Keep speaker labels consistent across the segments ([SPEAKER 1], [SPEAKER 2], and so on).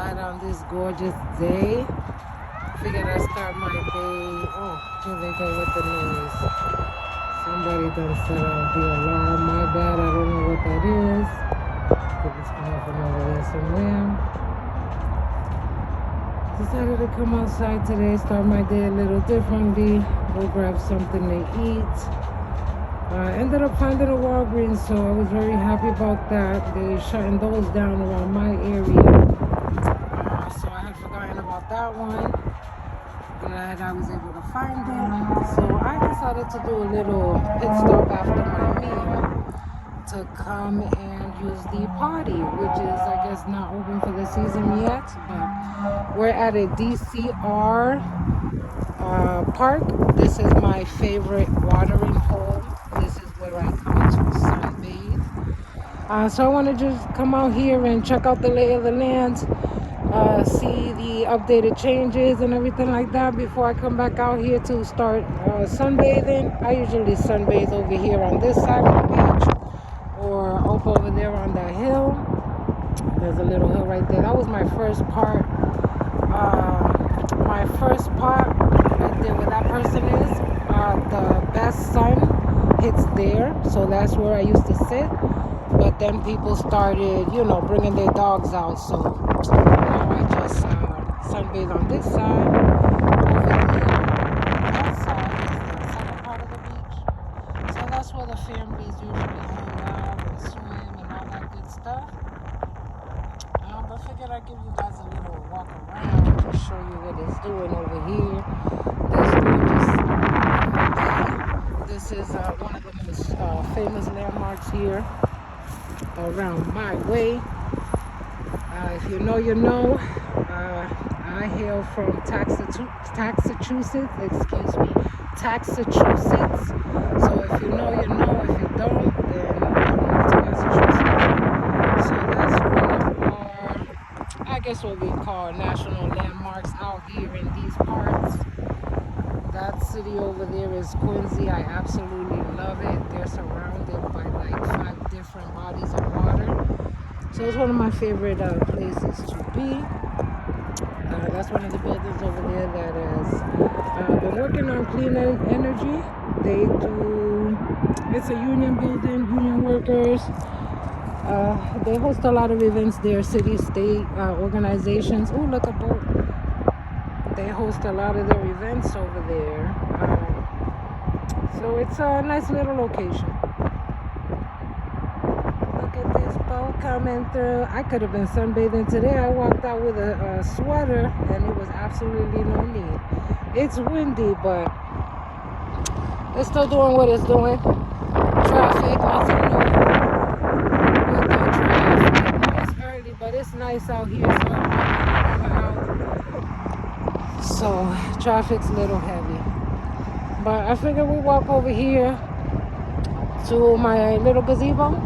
[SPEAKER 1] outside on this gorgeous day. Figured I'd start my day. Oh, here they go with the noise. Somebody done set off the alarm. My bad, I don't know what that is. I think it's coming from over there somewhere. Decided to come outside today, start my day a little differently. Go grab something to eat. Ended up finding a Walgreens, so I was very happy about that. They shutting those down around my area. So I had forgotten about that one. Glad I was able to find it. So I decided to do a little pit stop after my meal to come and use the party, which is, I guess, not open for the season yet. But we're at a DCR park. This is my favorite watering hole. This is where I come to sunbathe. So I want to just come out here and check out the lay of the land. See the updated changes and everything like that before I come back out here to start sunbathing. I usually sunbathe over here on this side of the beach or up over there on that hill. There's a little hill right there. That was my first part. My first part right there where that person is. The best sun hits there, so that's where I used to sit. But then people started, bringing their dogs out, so now I just sunbathe on this side. Over there, that side is the southern part of the beach. So that's where the families usually hang out and swim and all that good stuff. But I figured I'd give you guys a little walk around to show you what it's doing over here. This is one of the most famous landmarks here around my way. If you know, you know. I hail from Taxachusetts, excuse me, Taxachusetts. So if you know, you know. If you don't, then welcome to Massachusetts. So that's one of our, I guess what we call national landmarks out here in these parts. That city over there is Quincy. I absolutely love it. They're surrounded by like 5 different bodies of water. So it's one of my favorite places to be. That's one of the buildings over there that has been working on clean energy. It's a union building, union workers. They host a lot of events there, city, state, organizations. Oh, look, a boat. They host a lot of their events over there. So it's a nice little location. Look at this boat coming through. I could have been sunbathing today. I walked out with a sweater and it was absolutely no need. It's windy, but it's still doing what it's doing. Traffic, nothing new. With the traffic, it's early, but it's nice out here. So traffic's a little heavy. But I figured we walk over here to my little gazebo.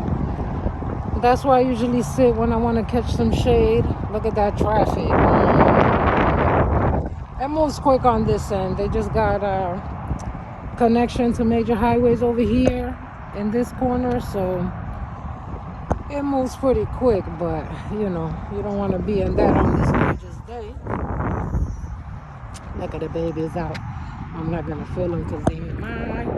[SPEAKER 1] That's where I usually sit when I want to catch some shade. Look at that traffic. It moves quick on this end. They just got a connection to major highways over here in this corner. So it moves pretty quick. But, you don't want to be in that on this gorgeous day. Look at the babies out. I'm not going to film them because they ain't mine.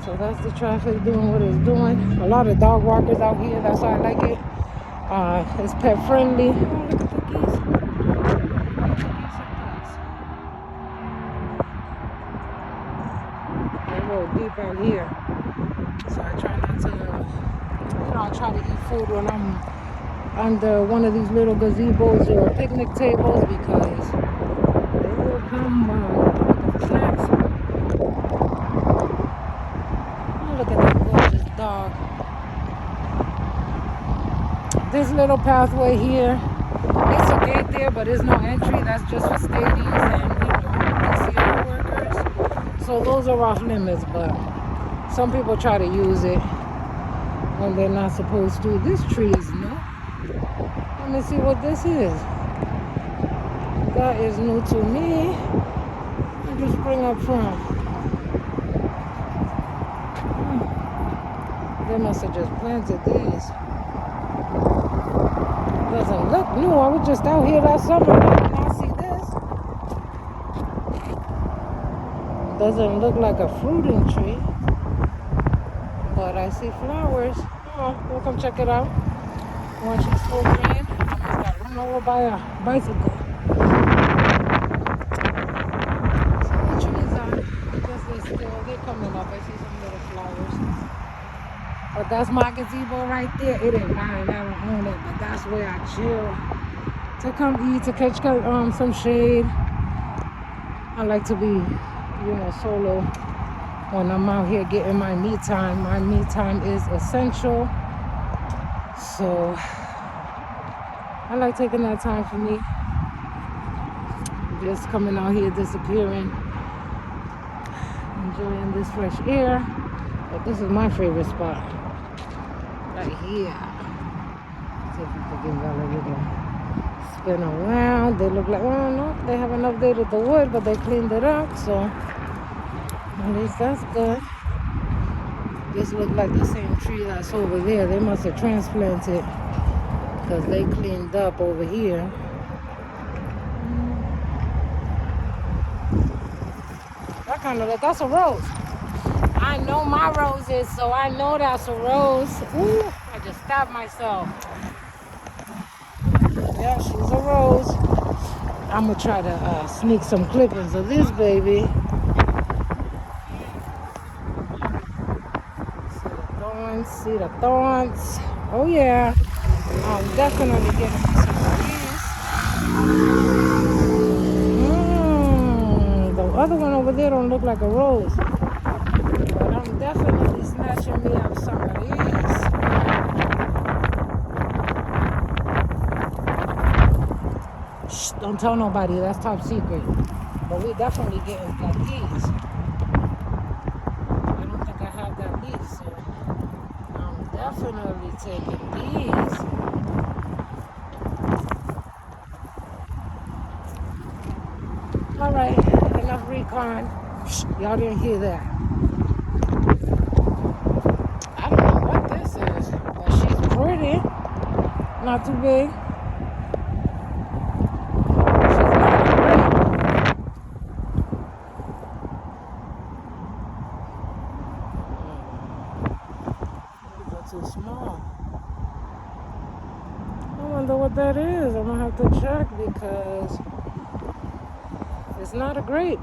[SPEAKER 1] So that's the traffic doing what it's doing. A lot of dog walkers out here. That's why I like it. It's pet friendly. Oh, look at the geese. They roll deep out here. So I try not to, I try to eat food when I'm under one of these little gazebos or picnic tables because they will come looking for snacks. Oh, look at that gorgeous dog. This little pathway here, it's a gate there, but there's no entry. That's just for stadies and, DCR workers. So those are off limits, but some people try to use it when they're not supposed to. This tree is new. Let me see what this is. That is new to me. Where did you spring up from? must have just planted these. Doesn't look new. I was just out here last summer and I did not see this. Doesn't look like a fruiting tree, but I see flowers. Oh, we'll come check it out. Once it's full rain, I almost got run over by a bicycle. So the trees are, I guess they're coming up. I see some little flowers. But that's my gazebo right there. It ain't mine. I don't own it, but that's where I chill to come eat, to catch some shade. I like to be, solo when I'm out here getting my me time. My me time is essential. So I like taking that time for me. Just coming out here, disappearing, enjoying this fresh air. But this is my favorite spot. Right here. See if we can give y'all a little spin around. They look like, well, no, they haven't updated the wood, but they cleaned it up, so at least that's good. This looks like the same tree that's over there. They must have transplanted because they cleaned up over here. That kind of, that's a rose. I know my roses, so I know that's a rose. Ooh, I just stabbed myself. Yeah, she's a rose. I'm gonna try to sneak some clippings of this baby. See the thorns. Oh yeah, I'm definitely getting me some of these. The other one over there don't look like a rose. But I'm definitely snatching me up some of these. Shh, don't tell nobody, that's top secret. But we definitely getting like these. I don't think I have that leaf, so I'm definitely taking these. Alright, enough recon. Shh, y'all didn't hear that. I don't know what this is, but she's pretty. Not too big. She's not great. These are too small. I wonder what that is. I'm gonna have to check because it's not a grape.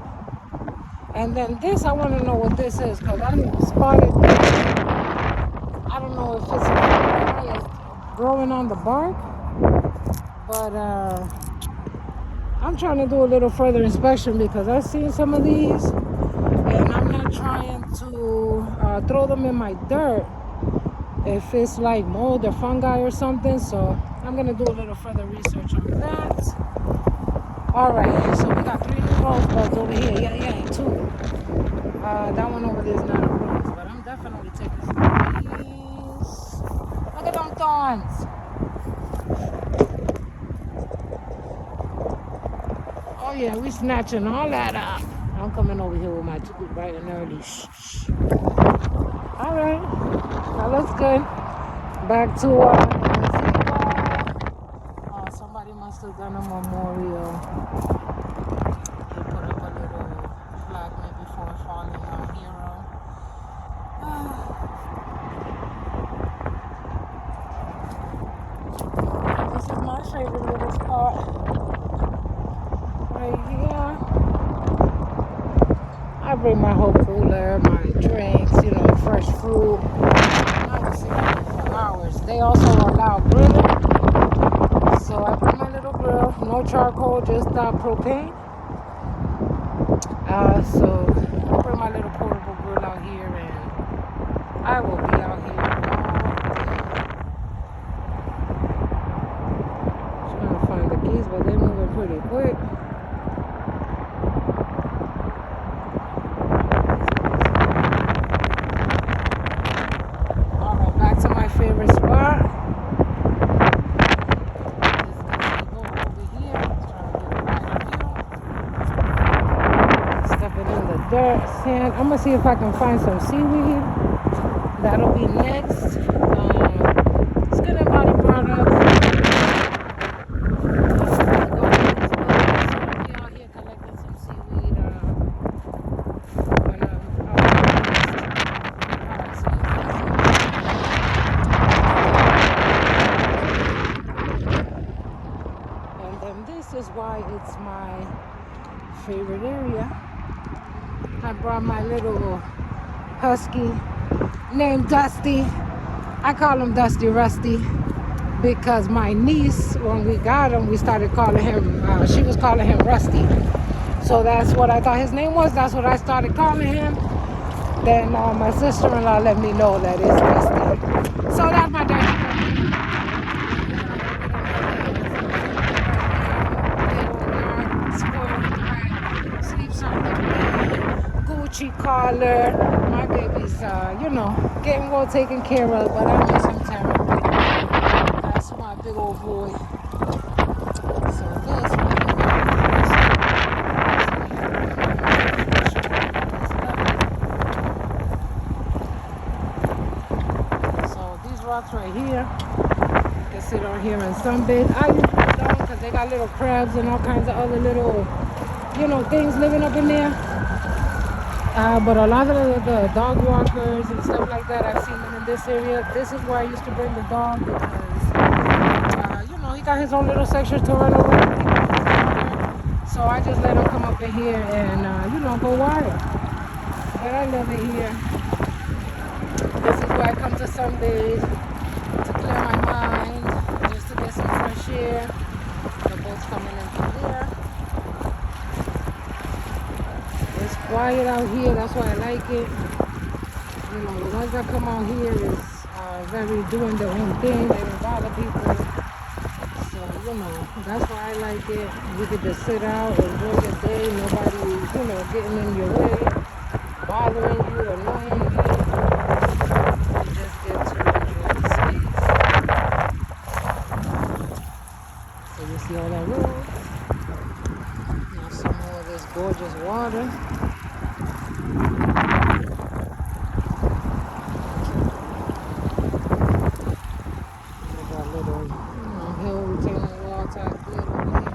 [SPEAKER 1] And then this, I want to know what this is because I spotted this. I don't know if it's growing on the bark, but I'm trying to do a little further inspection because I've seen some of these and I'm not trying to throw them in my dirt if it's like mold or fungi or something. So I'm going to do a little further research on that. All right, so we got 3 new rosebuds over here. Yeah, 2. That one over there is not a rose, but I'm definitely taking some of these. Look at them thorns. Oh yeah, we snatching all that up. I'm coming over here with my tooth bright and early. Shh. All right, that looks good. Back to somebody must have done a memorial. They put up a little flag maybe for a fallen hero. This is my favorite little spot. Right here. I bring my whole cooler, my drinks, fresh fruit. I can sit out here for hours. They also allow grilling. So I bring my little grill, no charcoal, just propane. So I bring my little portable grill out here and I will be out here all day. Trying to find the geese, but they're moving pretty quick. Alright, back to my favorite spot. Dirt, sand. I'm gonna see if I can find some seaweed that'll be next. It's getting about a product. Out here collecting some seaweed. When I'm and then this is why it's my favorite area. I brought my little husky named Dusty. I call him Dusty Rusty because my niece, when we got him, we started calling him, she was calling him Rusty. So that's what I thought his name was. That's what I started calling him. Then my sister-in-law let me know that it's Dusty. So that's my dad. Sleeps on the bed. Gucci collar. My baby's, getting well taken care of, but I miss him terribly. That's my big old boy. So this rocks right here. You can sit on here and sunbathe. I use them because they got little crabs and all kinds of other little, things living up in there. But a lot of the dog walkers and stuff like that, I've seen them in this area. This is where I used to bring the dog because, he got his own little section to run around. So I just let him come up in here and, go wild. But I love it here. This is where I come to sunbathe, to clear my mind, just to get some fresh air. The boat's coming in from here. It's quiet out here, that's why I like it. The ones that come out here is very doing their own thing. They don't bother people. So, that's why I like it. You could just sit out, enjoy your day. Nobody's, getting in your way, bothering you, annoying you. You just get to enjoy the space. So you see all that road. Now some more of this gorgeous water. We got little, hill retaining wall type deal over here.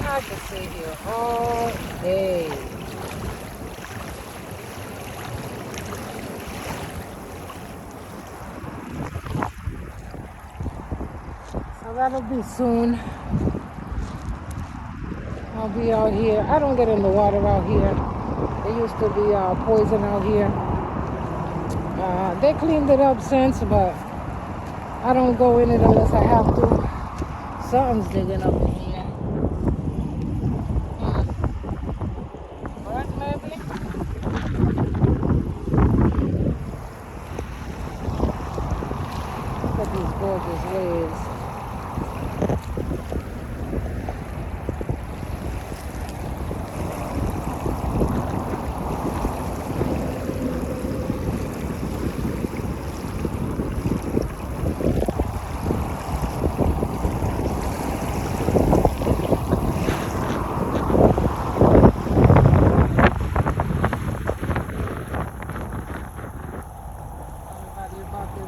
[SPEAKER 1] I could sit here all day. So that'll be soon. I'll be out here. I don't get in the water out here. There used to be poison out here. They cleaned it up since, but I don't go in it unless I have to. Something's digging up in here. What, maybe? Look at these gorgeous waves.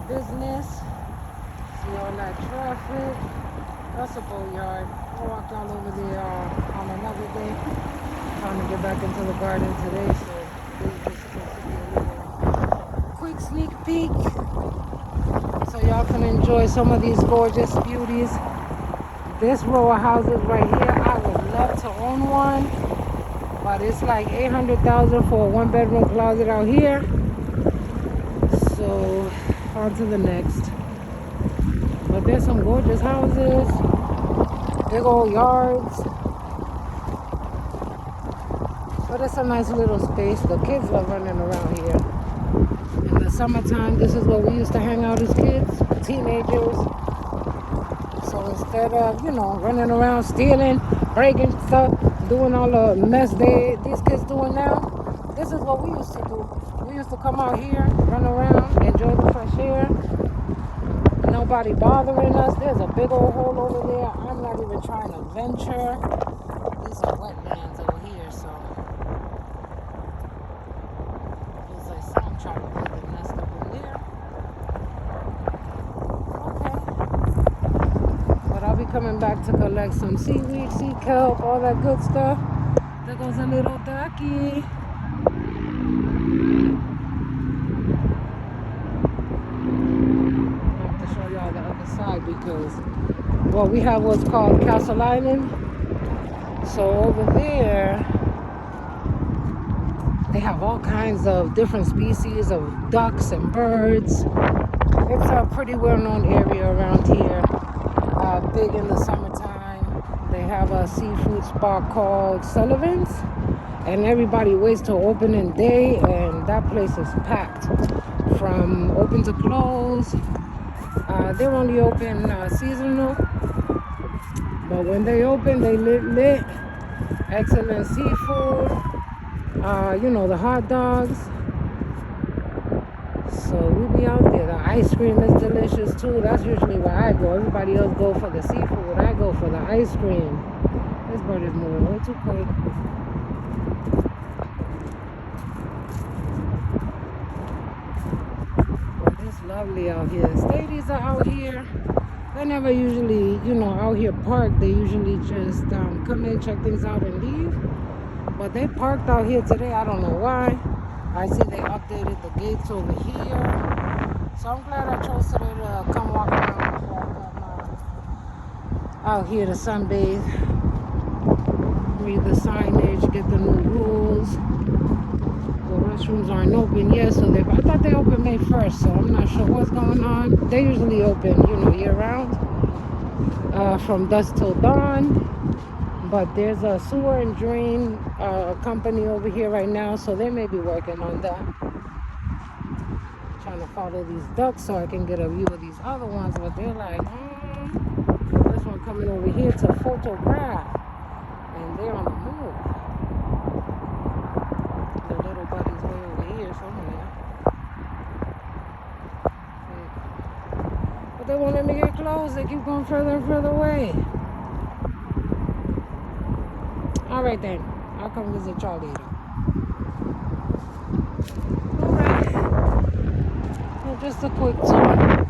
[SPEAKER 1] Business. See all that traffic. That's a boatyard. I walked all over there on another day. Trying to get back into the garden today, so this is just supposed to be a little quick sneak peek. So y'all can enjoy some of these gorgeous beauties. This row of houses right here, I would love to own one, but it's like $800,000 for a one-bedroom closet out here. So on to the next. But there's some gorgeous houses, big old yards. But it's a nice little space. The kids love running around here. In the summertime, this is where we used to hang out as kids, teenagers. So instead of, running around stealing, breaking stuff, doing all the mess these kids doing now, this is what we used to do. We used to come out here, run around, enjoy the fresh air. No nobody bothering us. There's a big old hole over there. I'm not even trying to venture. These are wetlands over here, so as I said, I'm trying to build a nest up in there. Okay. But I'll be coming back to collect some seaweed, sea kelp, all that good stuff. There goes a little ducky. The other side because well, we have what's called Castle Island, so over there they have all kinds of different species of ducks and birds. It's a pretty well-known area around here, big in the summertime. They have a seafood spot called Sullivan's, and everybody waits till opening day, and that place is packed from open to close. They're only open seasonal, but when they open, they lit. Excellent seafood. You know, the hot dogs. So we be out there. The ice cream is delicious too. That's usually where I go. Everybody else go for the seafood. I go for the ice cream. This bird is moving way too quick. It's lovely out here. Ladies are out here. They never usually, you know, out here parked. They usually just come in, check things out, and leave. But they parked out here today. I don't know why. I see they updated the gates over here. So I'm glad I chose today to come walk around before I come out here to sunbathe. Read the signage, get the new rules. The restrooms aren't open yet, so I thought they opened May 1st, so I'm not sure what's going on. They usually open, you know, year-round, from dusk till dawn. But there's a sewer and drain company over here right now, so they may be working on that. Trying to follow these ducks so I can get a view of these other ones, but they're like, this one coming over here to photograph, and they're on the move. The little buddy's way over here somewhere. But they won't let me get close. They keep going further and further away. All right then, I'll come visit y'all later. All right, well, just a quick tour.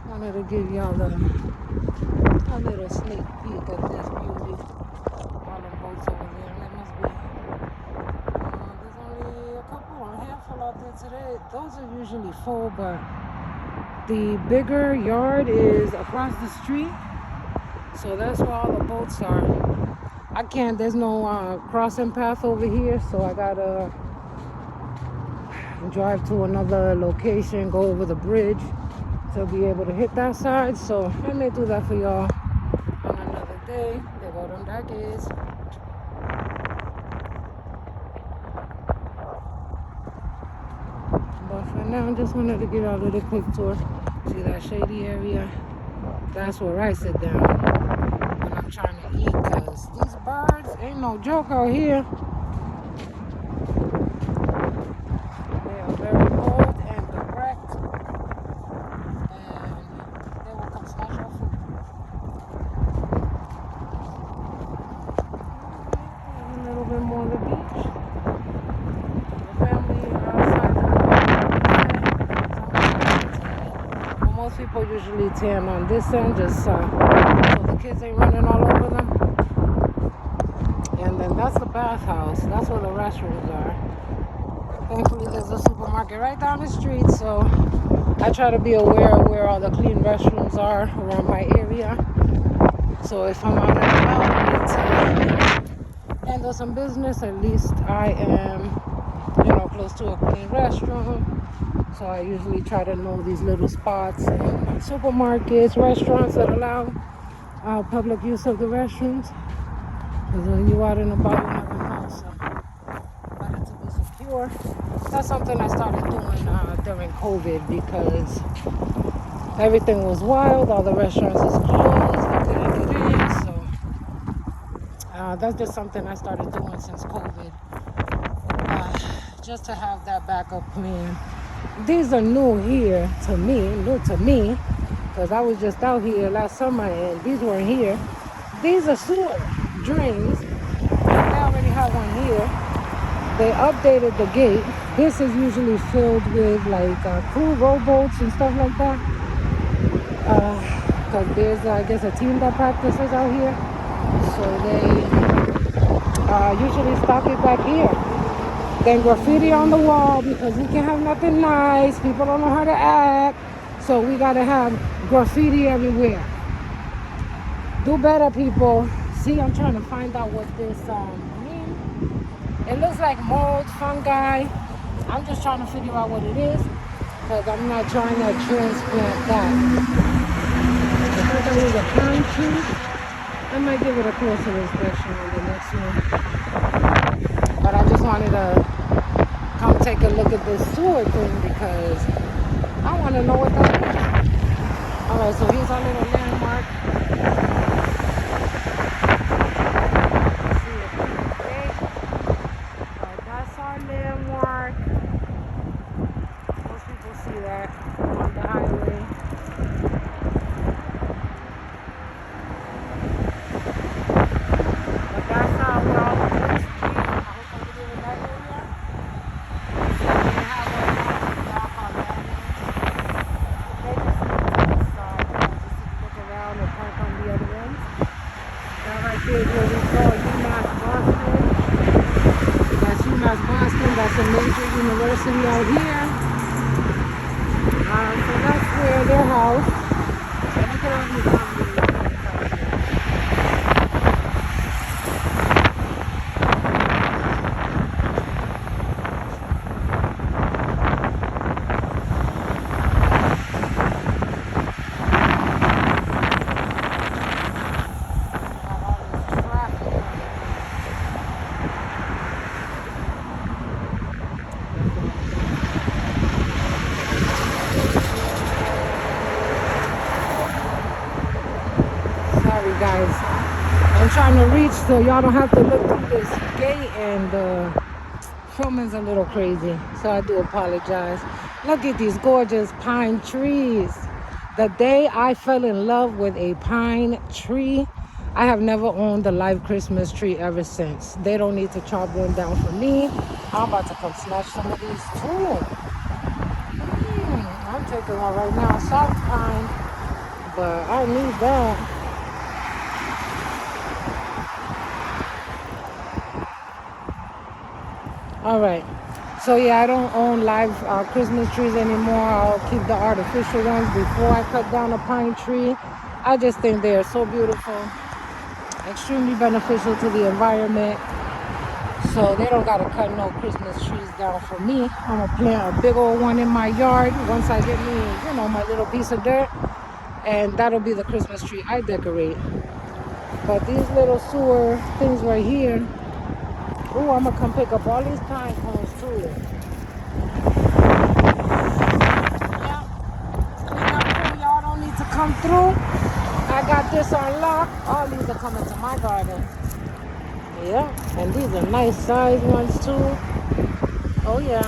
[SPEAKER 1] Wanted to give y'all a little sneak peek of this beauty. All the boats over there, and there must be, there's only a handful out there today. Those are usually full, but the bigger yard is across the street, so that's where all the boats are. There's no crossing path over here, so I gotta drive to another location, go over the bridge to be able to hit that side. So I may do that for y'all on another day. There go them duckies. But for now, I just wanted to give y'all a little quick tour. See that shady area? That's where I sit down when I'm trying to eat, because these birds ain't no joke out here. They are very bold and direct, and they will come snatch your food. A little bit more of the beach. The family are outside. Well, most people usually tan on this end, just so the kids ain't running all over them. And then that's the bathhouse. That's where the restrooms are. Thankfully, there's a supermarket right down the street, so I try to be aware of where all the clean restrooms are around my area. So if I'm out and about and need to handle some business, at least I am, close to a clean restroom. So I usually try to know these little spots in supermarkets, restaurants that allow public use of the restrooms. Because when you're out and about, you never know, so better to be secure. That's something I started doing during COVID, because everything was wild. All the restaurants is closed. I couldn't get in, so that's just something I started doing since COVID, just to have that backup plan. These are new to me, because I was just out here last summer and these weren't here. These are sewer drains. They already have one here. They updated the gate. This is usually filled with like crew rowboats and stuff like that. Because there's, I guess, a team that practices out here. So they usually stop it back here. Then graffiti on the wall because we can't have nothing nice. People don't know how to act. So we gotta have graffiti everywhere. Do better, people. See, I'm trying to find out what this means. It looks like mold, fungi. I'm just trying to figure out what it is because I'm not trying to transplant that. I thought that was a pine tree. I might give it a closer inspection on the next one. But I just wanted to come take a look at this sewer thing because I want to know what that is. Alright, so here's our little landmark. See it big. Alright, that's our landmark. Most people see that on the highway. But that's our well street. I hope I'm getting in that area. That's a major university out here. So that's where their house. And look at all these houses. Guys, I'm trying to reach so y'all don't have to look through this gate, and filming's a little crazy, so I do apologize. Look at these gorgeous pine trees. The day I fell in love with a pine tree, I have never owned a live Christmas tree ever since. They don't need to chop one down for me. I'm about to come snatch some of these too. I'm taking one right now, soft pine, but I need that. All right, so yeah, I don't own live Christmas trees anymore. I'll keep the artificial ones before I cut down a pine tree. I just think they are so beautiful, extremely beneficial to the environment. So they don't gotta cut no Christmas trees down for me. I'm gonna plant a big old one in my yard once I get me, my little piece of dirt, and that'll be the Christmas tree I decorate. But these little sewer things right here, oh, I'm gonna come pick up all these pine cones too. Yeah, clean up too. Y'all don't need to come through. I got this on lock. All these are coming to my garden. Yeah, and these are nice size ones too. Oh yeah.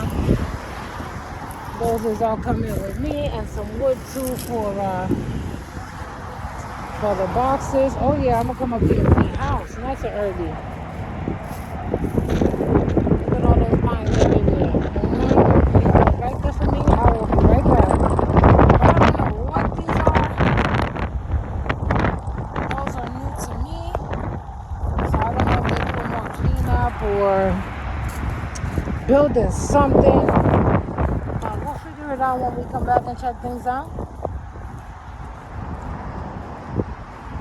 [SPEAKER 1] Those is all coming with me, and some wood too for the boxes. Oh yeah, I'm gonna come up here to the house nice and early. Put all those pines everywhere. You right there for me. I will be right back. But I don't know what these are. Those are new to me, so I don't know if they're doing more cleanup or building something. We'll figure it out when we come back and check things out.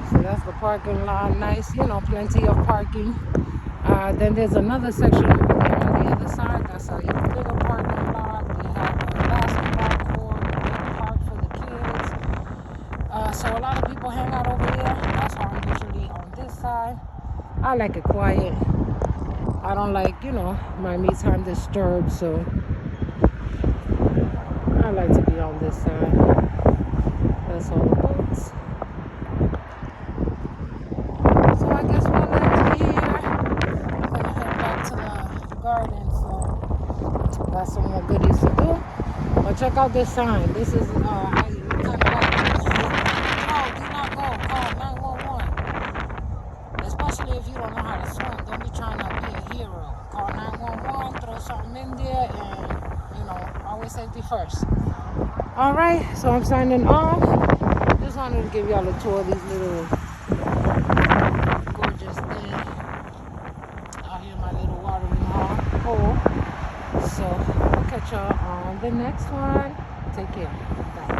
[SPEAKER 1] So that's the parking lot. Nice, plenty of parking. Then there's another section over there on the other side. That's a even bigger parking lot. We have a basketball court, a big park for the kids. So a lot of people hang out over there. That's why I'm usually on this side. I like it quiet. I don't like, my me time disturbed, so I like to be on this side. That's all the boats. So I guess we'll end here. I'm gonna head back to the garden, so got some more goodies to do. But check out this sign. This is I kind of like this. especially if you don't know how to swim. Don't be trying to be a hero. Call 911, throw something in there, and always safety first. All right, so I'm signing off. Just wanted to give y'all a tour of these little gorgeous things out here in my little watering hole. So I'll catch y'all on the next one. Take care. Bye.